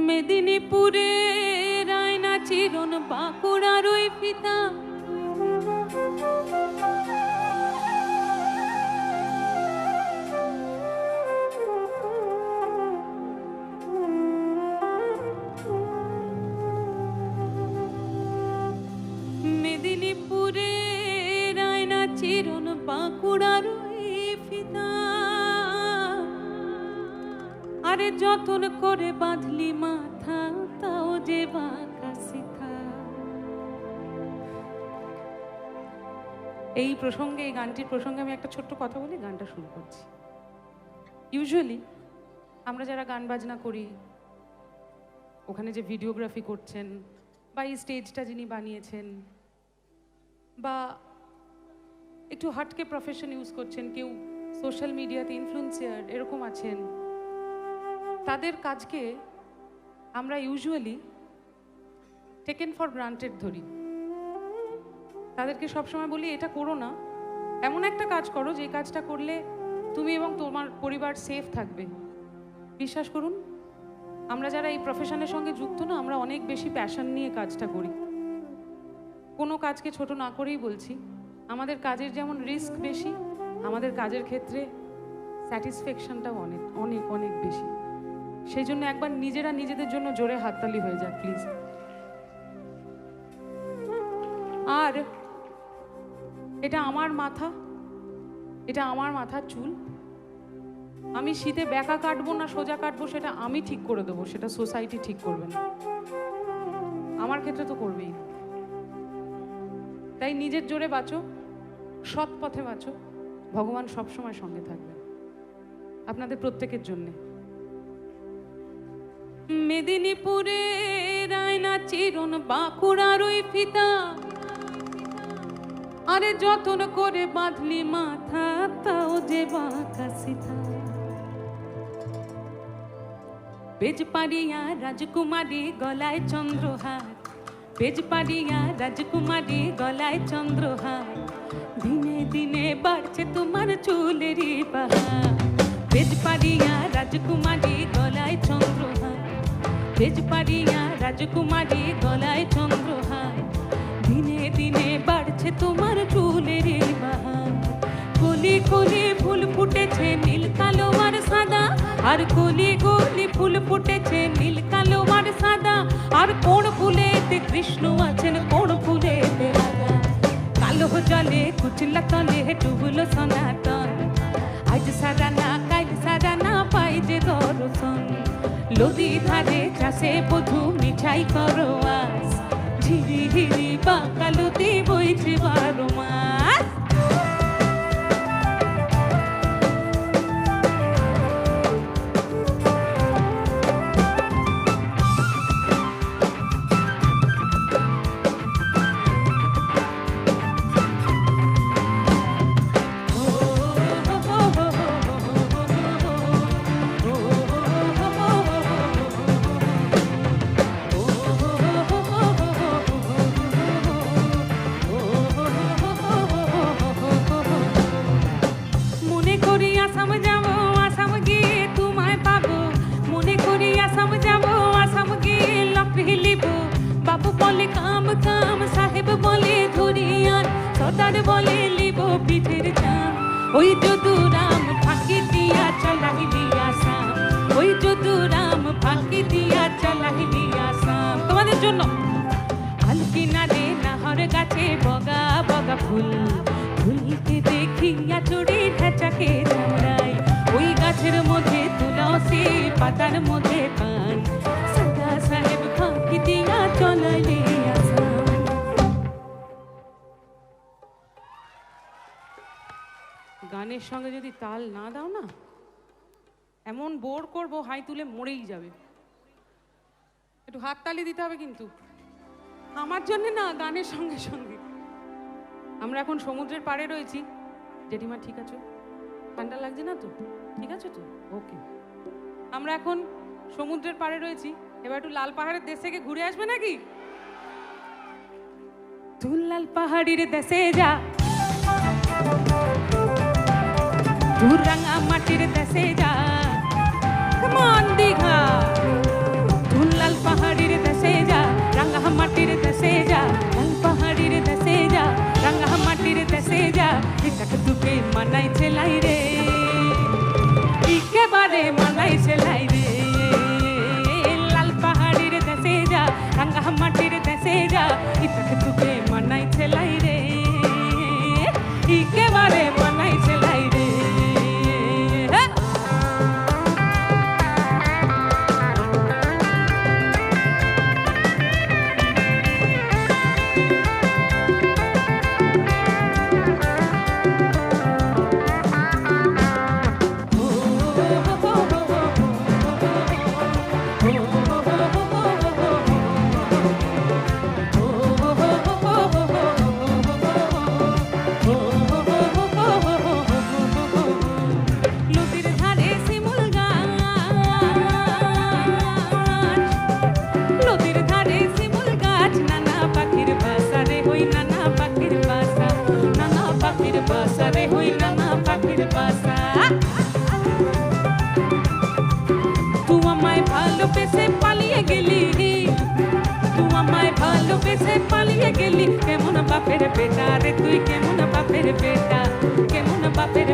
মেদিনীপুরে রায়না চিরন বাঁকুড়ার ওই ফিতা মেদিনীপুরে রায়না চিরন বাঁকুড়ার ওই ফিতা আরে যতন করে বাঁধলি মাথা তাও যে বাঁকা শিখা। এই প্রসঙ্গে, এই গানটির প্রসঙ্গে আমি একটা ছোট্ট কথা বলে গানটা শুরু করছি। ইউজুয়ালি আমরা যারা গান বাজনা করি, ওখানে যে ভিডিওগ্রাফি করছেন বা এই স্টেজটা যিনি বানিয়েছেন বা একটু হাটকে প্রফেশন ইউজ করছেন, কেউ সোশ্যাল মিডিয়াতে ইনফ্লুয়েন্সার এরকম আছেন, তাদের কাজকে আমরা ইউজুয়ালি টেকেন ফর গ্রান্টেড ধরি। তাদেরকে সবসময় বলি এটা করো না, এমন একটা কাজ করো যে কাজটা করলে তুমি এবং তোমার পরিবার সেফ থাকবে। বিশ্বাস করুন, আমরা যারা এই প্রফেশনের সঙ্গে যুক্ত না, আমরা অনেক বেশি প্যাশন নিয়ে কাজটা করি। কোনো কাজকে ছোট না করেই বলছি, আমাদের কাজের যেমন রিস্ক বেশি, আমাদের কাজের ক্ষেত্রে স্যাটিসফ্যাকশনটাও অনেক অনেক অনেক বেশি। সেই জন্য একবার নিজেরা নিজেদের জন্য জোরে হাততালি হয়ে যাক প্লিজ। আর এটা আমার মাথা, এটা আমার মাথার চুল। আমি শীতে ব্যাকা কাটবো না সোজা কাটবো সেটা আমি ঠিক করে দেবো, সেটা সোসাইটি ঠিক করবে না, আমার ক্ষেত্রে তো করবেই না। তাই নিজের জোরে বাঁচো, সৎ পথে বাঁচো, ভগবান সবসময় সঙ্গে থাকবে আপনাদের প্রত্যেকের জন্যে। মেদিনীপুরে রায়না চিরন বাঁকুড়ার ওই ফিতা আরে যতন করে বাঁধলি মাথা তাও যে বাঁকা সিথা। বেজপাড়িয়া রাজকুমারী গলায় চন্দ্রহার, বেজপাড়িয়া রাজকুমারী গলায় চন্দ্রহার, দিনে দিনে বাড়ছে তোমার চুলেরই বাহার। বেজপাড়িয়া রাজকুমারী গলায় চন্দ্রহার, বেজপাড়িয়া রাজকুমারী গলায় চন্দ্রহার, দিনে দিনে বাড়ছে তোমার চুলেরই বাহার। কলি কলি ফুল ফুটেছে নীল কালো আর সাদা, আর কলি কলি ফুল ফুটেছে নীল কালো আর সাদা, আর কোন ফুলেতে কৃষ্ণ আছেন কোন ফুলেতে রাধা। কালো জলে কুচলা তলে ডুবলো সনাতন, আজ সারা না কাল সারা না পাই যে দর্শন। নদী ধারে চাষে বধু মিঠাই করো আস, ঝিরি ঝিরি বাঁকা নদী বইছে 12 মাস। বাবু বলে কাম কাম, সাহেব বলে ধরিয়ান, সর্দার বলে লিব পিঠের চাম। ওই যদুরাম ফাঁকি দিয়া চালাইলি আসাম, ওই যদুরাম ফাঁকি দিয়া চালাইলি আসাম। তোমাদের জন্য আলকিনারে নাহর গাছে বগা বগা ফুল, ফুলকে দেখিয়া চড়ে ঢেচাকে চামড়ায়। ওই গাছের মধ্যে তুলসী পাতার মধ্যে পান, সদা সাহেব ফাঁকি দিয়া চলাইলি আসাম। গানের সঙ্গে যদি তাল না দাও না, এমন বোর করবো হাই তুলে মরেই যাবে। একটু হাততালি দিতে হবে কিন্তু আমার জন্য না, গানের সঙ্গে সঙ্গে। আমরা এখন সমুদ্রের পাড়ে রয়েছি। জেঠিমা ঠিক আছো? ঠান্ডা লাগছে না তো? ঠিক আছে তো? ওকে। আমরা এখন সমুদ্রের পাড়ে রয়েছি, এবার একটু লাল পাহাড়ের দেশ থেকে ঘুরে আসবে নাকি? তুই লাল পাহাড়ির দেশে যা, তুই রাঙা মাটির দেশে যা। Come on, Digha. তুই লাল পাহাড়ির দেশে যা, রাঙা মাটির দেশে যা। লাল পাহাড়ির দেশে যা, রাঙা মাটির দেশে যা। এটাকে তোকে মানাই ছেলাই রে, একেবারে মানাই ছেলাই রে। লাল পাহাড়ির দেশে যা, রাঙা মাটির দেশে যা। এটাকে তোকে মানাই ছেলাই রে, একেবারে মানাই ছেলাই রে। ভালোবেসে পালিয়ে গেলি, তুই আমায় ভালোবেসে পালিয়ে গেলি। কেমন বাপের বেটা রে তুই, কেমন বাপের বেটা, কেমন বাপের